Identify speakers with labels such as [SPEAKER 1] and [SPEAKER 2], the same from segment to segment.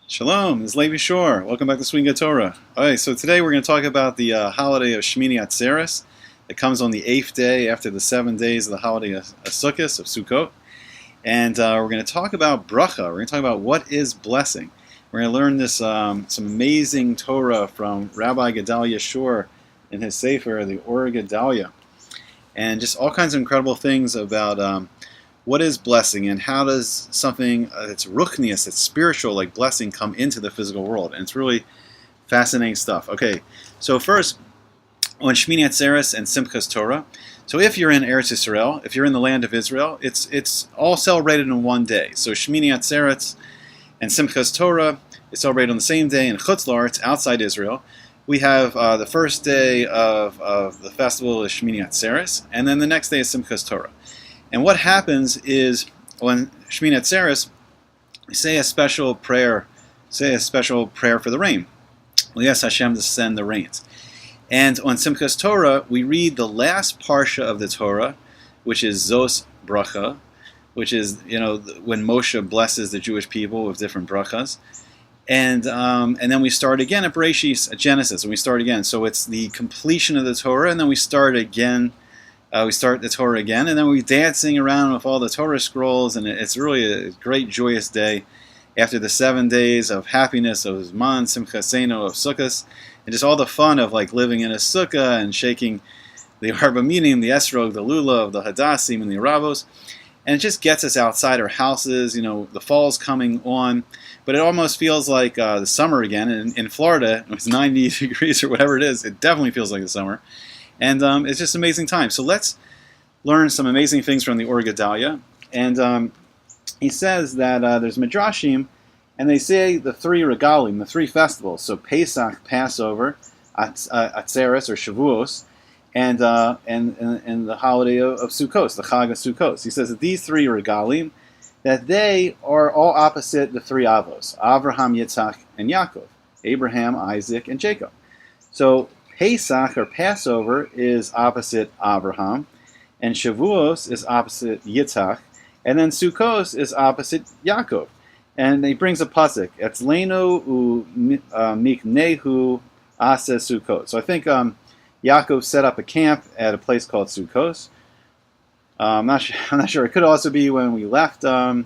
[SPEAKER 1] Shalom, this is Levi Shore. Welcome back to Swing Get Torah. Alright, so today we're going to talk about the holiday of Shemini Atzeret. It comes on the 8th day after the 7 days of the holiday of Sukkot, of Sukkot. And we're going to talk about Bracha. We're going to talk about what is blessing. We're going to learn this some amazing Torah from Rabbi Gedaliah Shore in his Sefer, the Ohr Gedaliah. And just all kinds of incredible things about what is blessing and how does something that's ruchnius, that's spiritual, like blessing, come into the physical world. And it's really fascinating stuff. Okay, so first, on Shemini Atzeret and Simchas Torah. So if you're in Eretz Yisrael, if you're in the land of Israel, it's all celebrated in one day. So Shemini Atzeret and Simchas Torah is celebrated on the same day in Chutz La'aretz, outside Israel. We have the first day of the festival is Shemini Atzeret, and then the next day is Simchas Torah. And what happens is, on Shemini Atzeret, we say a special prayer for the rain. We ask Hashem to send the rains. And on Simchas Torah, we read the last parsha of the Torah, which is Zos Bracha, which is, when Moshe blesses the Jewish people with different brachas. And then we start again at Bereshis, at Genesis, and we start again. So it's the completion of the Torah, and then we start again. We start the Torah again, and then we're dancing around with all the Torah scrolls, and it's really a great, joyous day after the 7 days of happiness, of Zman, Simchaseno, of Sukkot, and just all the fun of like living in a sukkah and shaking the Arba Minim, the Esrog, the Lulav, the Hadassim, and the Aravos. And it just gets us outside our houses. The fall's coming on, but it almost feels like the summer again. And in Florida, it's 90 degrees or whatever it is. It definitely feels like the summer. And it's just an amazing time. So let's learn some amazing things from the Ohr Gedaliah. And he says that there's Midrashim, and they say the three regalim, the three festivals. So Pesach, Passover, Atzeret or Shavuos, and the holiday of Sukkot, the Chag of Sukkot. He says that these three regalim, that they are all opposite the three Avos, Avraham, Yitzhak, and Yaakov, Abraham, Isaac, and Jacob. So Pesach or Passover is opposite Abraham, and Shavuos is opposite Yitzhak, and then Sukkot is opposite Yaakov. And he brings a pasuk, Etzleinu u miknehu ase Sukkot. So I think Yaakov set up a camp at a place called Sukkot. I'm not sure. It could also be when we left. I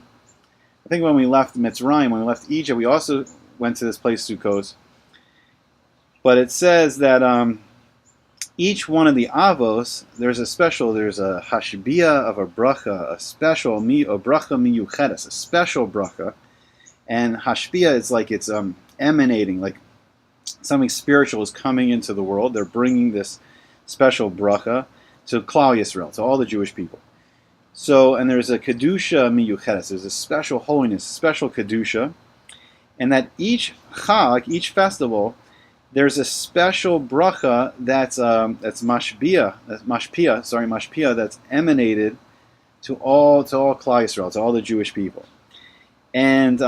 [SPEAKER 1] think when we left Mitzrayim, when we left Egypt, we also went to this place Sukkot. But it says that each one of the avos, there's a hashbia of a bracha, a bracha miyuchedes, a special bracha. And hashbia is like it's emanating, like something spiritual is coming into the world. They're bringing this special bracha to Klal Yisrael, to all the Jewish people. So, and there's a kedusha miyuchedes, there's a special holiness, special kedusha. And that each chag, each festival, there's a special bracha that's mashpia, that's emanated to all Klal Yisrael, to all the Jewish people. And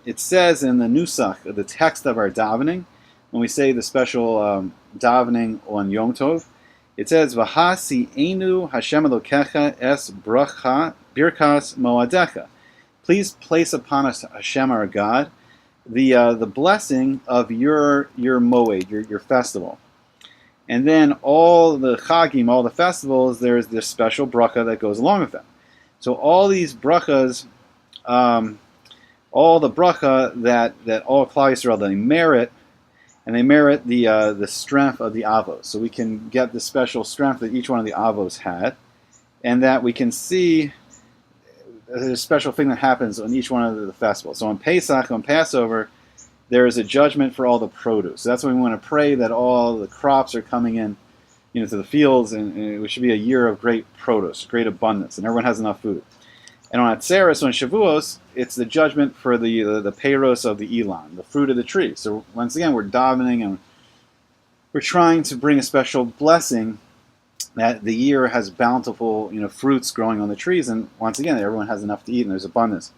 [SPEAKER 1] it says in the nusach, the text of our davening, when we say the special davening on Yom Tov, it says V'hasi enu Hashem Elokecha es bracha birkas moadecha. Please place upon us, Hashem our God, the blessing of your moed, your festival. And then all the chagim, all the festivals, there's this special bracha that goes along with them. So all these brachas, all the bracha that all Klal Yisrael, they merit, and they merit the strength of the avos. So we can get the special strength that each one of the avos had, and that we can see there's a special thing that happens on each one of the festivals. So on Pesach, on Passover, there is a judgment for all the produce. So that's when we want to pray that all the crops are coming in, to the fields, and it should be a year of great produce, great abundance, and everyone has enough food. And on Atzeret, on Shavuos, it's the judgment for the peiros of the Elan, the fruit of the tree. So once again, we're davening and we're trying to bring a special blessing that the year has bountiful, fruits growing on the trees, and once again, everyone has enough to eat and there's abundance.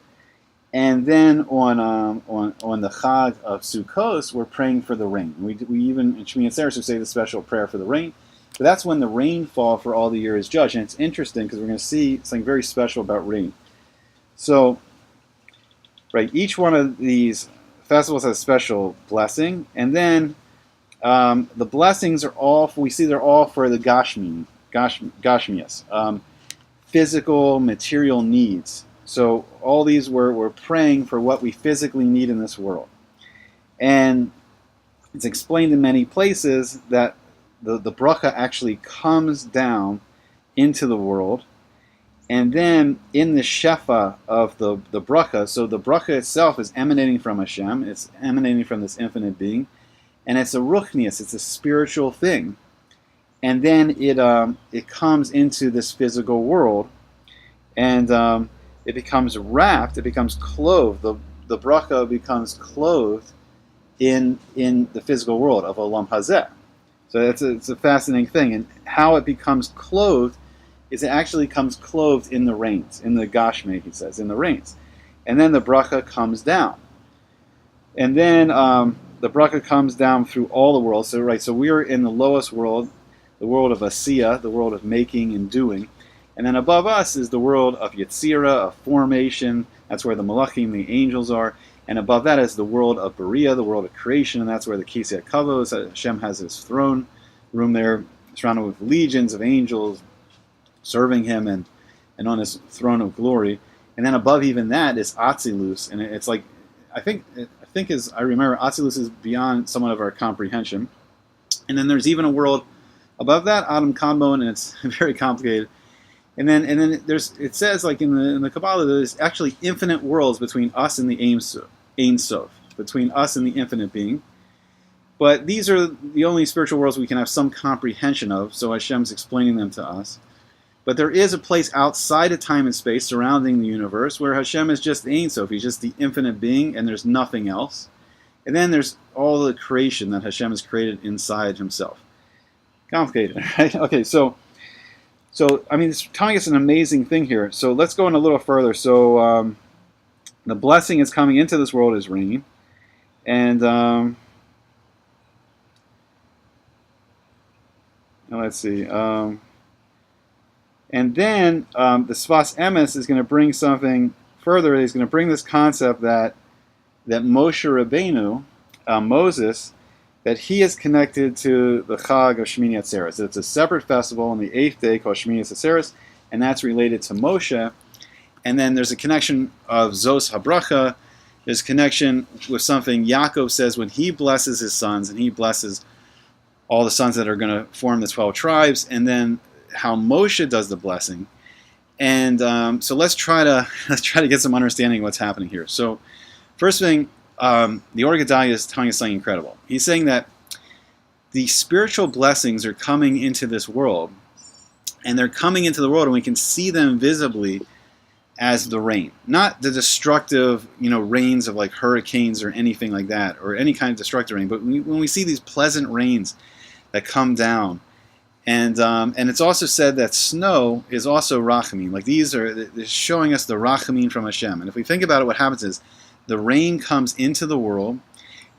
[SPEAKER 1] And then on the Chag of Sukkot, we're praying for the rain. We even in Shemini Atzeret we say the special prayer for the rain. But that's when the rainfall for all the year is judged, and it's interesting because we're going to see something very special about rain. So, right, each one of these festivals have special blessing, and then the blessings are all, we see they're all for the Gashmias, physical, material needs. So all these we're praying for what we physically need in this world. And it's explained in many places that the bracha actually comes down into the world, and then in the shefa of the bracha, so the bracha itself is emanating from Hashem, it's emanating from this infinite being, and it's a ruchnius, it's a spiritual thing. And then it comes into this physical world, and it becomes wrapped, it becomes clothed, the bracha becomes clothed in the physical world of Olam Hazeh. So it's a fascinating thing. And how it becomes clothed is it actually comes clothed in the rains, in the Gashme, he says, in the rains. And then the bracha comes down. And then the bracha comes down through all the world. So we are in the lowest world, the world of Asiya, the world of making and doing. And then above us is the world of Yetzirah, of formation. That's where the Malachim, the angels, are. And above that is the world of Beriah, the world of creation, and that's where the Kisei Kavos, Hashem has his throne room there, surrounded with legions of angels serving him and on his throne of glory. And then above even that is Atzilus, and it's like, I think as I remember, Atzilus is beyond somewhat of our comprehension. And then there's even a world above that, Adam Kadmon, and it's very complicated. And then it says, like in the Kabbalah, there's actually infinite worlds between us and the Ein Sof, between us and the infinite being. But these are the only spiritual worlds we can have some comprehension of, so Hashem's explaining them to us. But there is a place outside of time and space surrounding the universe where Hashem is just the Ein Sof, he's just the infinite being, and there's nothing else. And then there's all the creation that Hashem has created inside himself. Complicated, right? Okay, so I mean, it's telling us an amazing thing here. So let's go in a little further. So the blessing is coming into this world as rain, and let's see. And then the Sfas Emes is going to bring something further. He's going to bring this concept that Moshe Rabbeinu, Moses, that he is connected to the Chag of Shemini Atzeret. So it's a separate festival on the 8th day called Shemini Atzeret, and that's related to Moshe. And then there's a connection of Zos HaBracha. There's a connection with something Yaakov says when he blesses his sons, and he blesses all the sons that are going to form the 12 tribes, and then how Moshe does the blessing. And so let's try to get some understanding of what's happening here. So first thing, the Ohr Gedaliah is telling us something incredible. He's saying that the spiritual blessings are coming into this world, and they're coming into the world, and we can see them visibly as the rain. Not the destructive, rains of like hurricanes or anything like that, or any kind of destructive rain, but when we see these pleasant rains that come down, and it's also said that snow is also rachamim. Like they're showing us the rachamim from Hashem. And if we think about it, what happens is the rain comes into the world,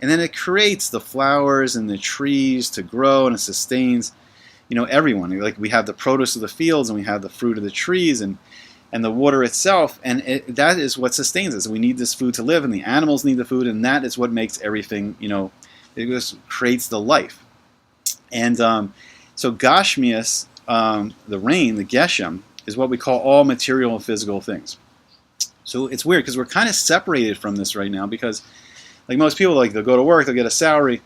[SPEAKER 1] and then it creates the flowers and the trees to grow, and it sustains, everyone. Like we have the produce of the fields, and we have the fruit of the trees, and the water itself, and that is what sustains us. We need this food to live, and the animals need the food, and that is what makes everything, it just creates the life. And so Gashmias, the rain, the Geshem, is what we call all material and physical things. So it's weird because we're kind of separated from this right now, because like most people, like they'll go to work, they'll get a salary,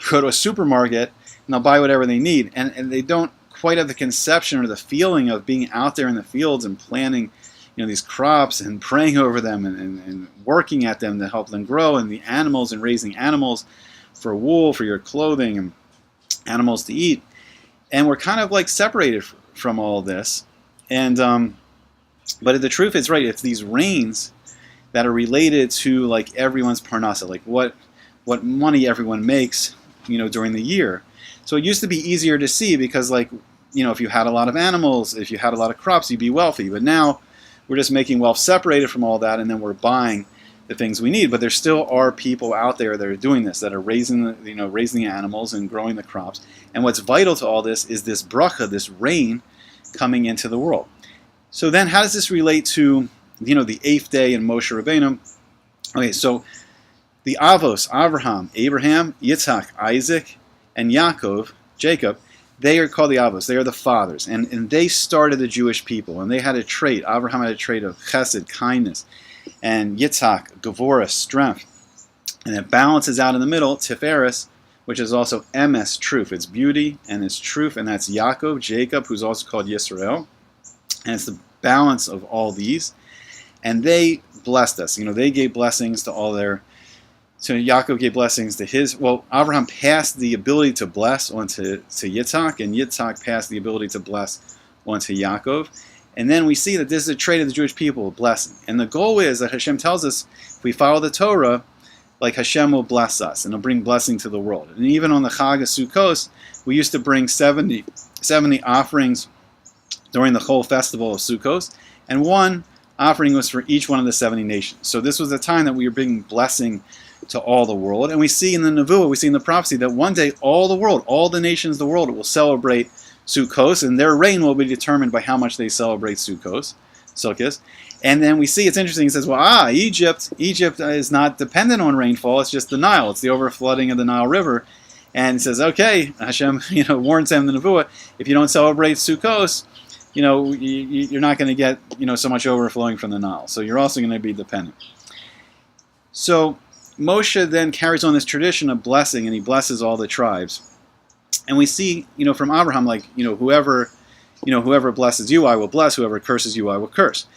[SPEAKER 1] go to a supermarket, and they'll buy whatever they need, and they don't quite have the conception or the feeling of being out there in the fields and planting these crops and praying over them and working at them to help them grow, and the animals and raising animals for wool, for your clothing, and animals to eat. And we're kind of like separated from all this. And but the truth is, right, it's these rains that are related to like everyone's parnasa, like what money everyone makes, during the year. So it used to be easier to see because like, if you had a lot of animals, if you had a lot of crops, you'd be wealthy. But now we're just making wealth separated from all that, and then we're buying the things we need. But there still are people out there that are doing this, that are raising the animals and growing the crops. And what's vital to all this is this bracha, this rain coming into the world. So then how does this relate to, the 8th day in Moshe Rabbeinu? Okay, so The Avos, Abraham, Yitzhak, Isaac, and Yaakov, Jacob, they are called the Avos. They are the fathers. And they started the Jewish people. And they had a trait. Abraham had a trait of chesed, kindness. And Yitzhak, Gevurah, strength. And it balances out in the middle, Tiferes, which is also emes, truth. It's beauty and it's truth. And that's Yaakov, Jacob, who's also called Yisrael. And it's the balance of all these. And they blessed us. They gave blessings to all their... So Yaakov gave blessings to his... Well, Abraham passed the ability to bless onto Yitzhak, and Yitzhak passed the ability to bless onto Yaakov. And then we see that this is a trait of the Jewish people, blessing. And the goal is that Hashem tells us, if we follow the Torah, like Hashem will bless us, and he'll bring blessing to the world. And even on the Chag of Sukkot, we used to bring 70 offerings during the whole festival of Sukkot, and one offering was for each one of the 70 nations. So this was a time that we were bringing blessing to all the world. And we see in the Nevuah, we see in the prophecy that one day all the world, all the nations of the world will celebrate Sukkot, and their reign will be determined by how much they celebrate Sukkot. And then we see, it's interesting, it says, well, Egypt is not dependent on rainfall, it's just the Nile, it's the overflooding of the Nile River. And it says, okay, Hashem warns them in the Nevuah, if you don't celebrate Sukkot, you're not going to get so much overflowing from the Nile. So you're also going to be dependent. So Moshe then carries on this tradition of blessing, and he blesses all the tribes. And we see, from Abraham, whoever blesses you, I will bless. Whoever curses you, I will curse.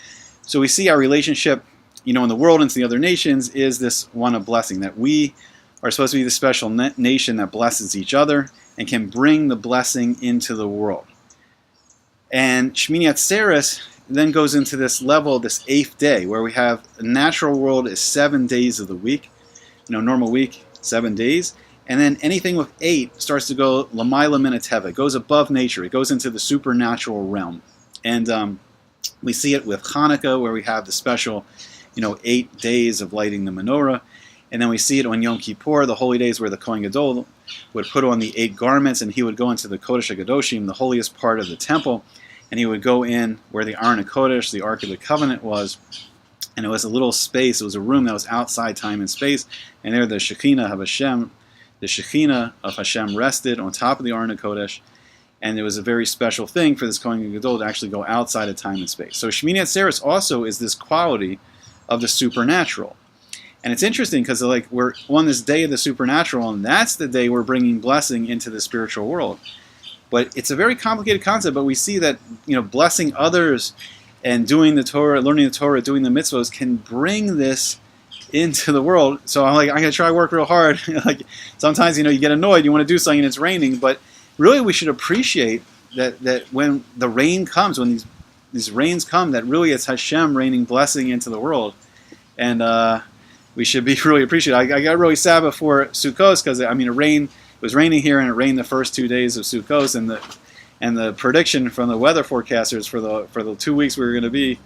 [SPEAKER 1] So we see our relationship, in the world and to the other nations is this one of blessing, that we are supposed to be the special nation that blesses each other and can bring the blessing into the world. And Shemini Atzeret then goes into this level, this 8th day, where we have a natural world is 7 days of the week. Normal week, 7 days. And then anything with 8 starts to go Lamaila Min HaTeva. It goes above nature. It goes into the supernatural realm. And we see it with Hanukkah, where we have the special, 8 days of lighting the menorah. And then we see it on Yom Kippur, the holy days where the Kohen Gadol would put on the 8 garments, and he would go into the Kodesh HaKadoshim, the holiest part of the temple. And he would go in where the Aron HaKodesh, the Ark of the Covenant, was. And it was a little space, it was a room that was outside time and space. And there the Shekhinah of Hashem rested on top of the Aron HaKodesh. And it was a very special thing for this Kohen Gadol to actually go outside of time and space. So Shemini Atzeret also is this quality of the supernatural. And it's interesting because we're on this day of the supernatural, and that's the day we're bringing blessing into the spiritual world. But it's a very complicated concept, but we see that blessing others and doing the Torah, learning the Torah, doing the mitzvahs can bring this into the world. So I'm going to try to work real hard. Sometimes, you get annoyed, you want to do something and it's raining, but really we should appreciate that when the rain comes, when these rains come, that really it's Hashem raining blessing into the world. And we should be really appreciative. I got really sad before Sukkot because, it was raining here, and it rained the first 2 days of Sukkot, and the prediction from the weather forecasters for the 2 weeks we were going to be,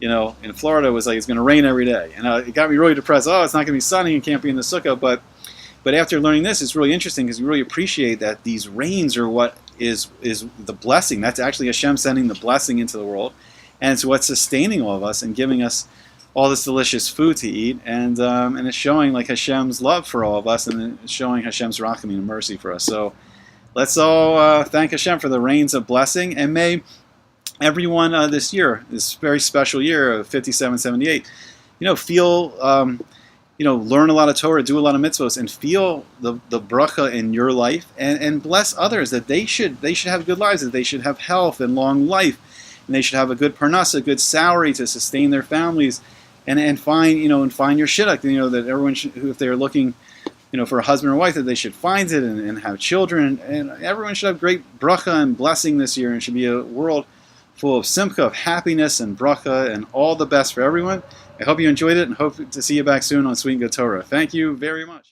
[SPEAKER 1] in Florida was it's going to rain every day, and it got me really depressed. Oh, it's not going to be sunny, and can't be in the sukkah. But after learning this, it's really interesting because you really appreciate that these rains are what is the blessing. That's actually Hashem sending the blessing into the world, and it's what's sustaining all of us and giving us all this delicious food to eat, and it's showing Hashem's love for all of us, and it's showing Hashem's rachamim and mercy for us. So let's all thank Hashem for the rains of blessing, and may everyone this year, this very special year of 5778, feel, learn a lot of Torah, do a lot of mitzvahs, and feel the bracha in your life, and bless others that they should have good lives, that they should have health and long life, and they should have a good parnasa, a good salary to sustain their families, and find your shidduch, that everyone should, if they're looking for a husband or wife, that they should find it and have children, and everyone should have great bracha and blessing this year, and it should be a world full of simcha, of happiness and bracha, and all the best for everyone. I hope you enjoyed it, and hope to see you back soon on Sweet and Good Torah. Thank you very much.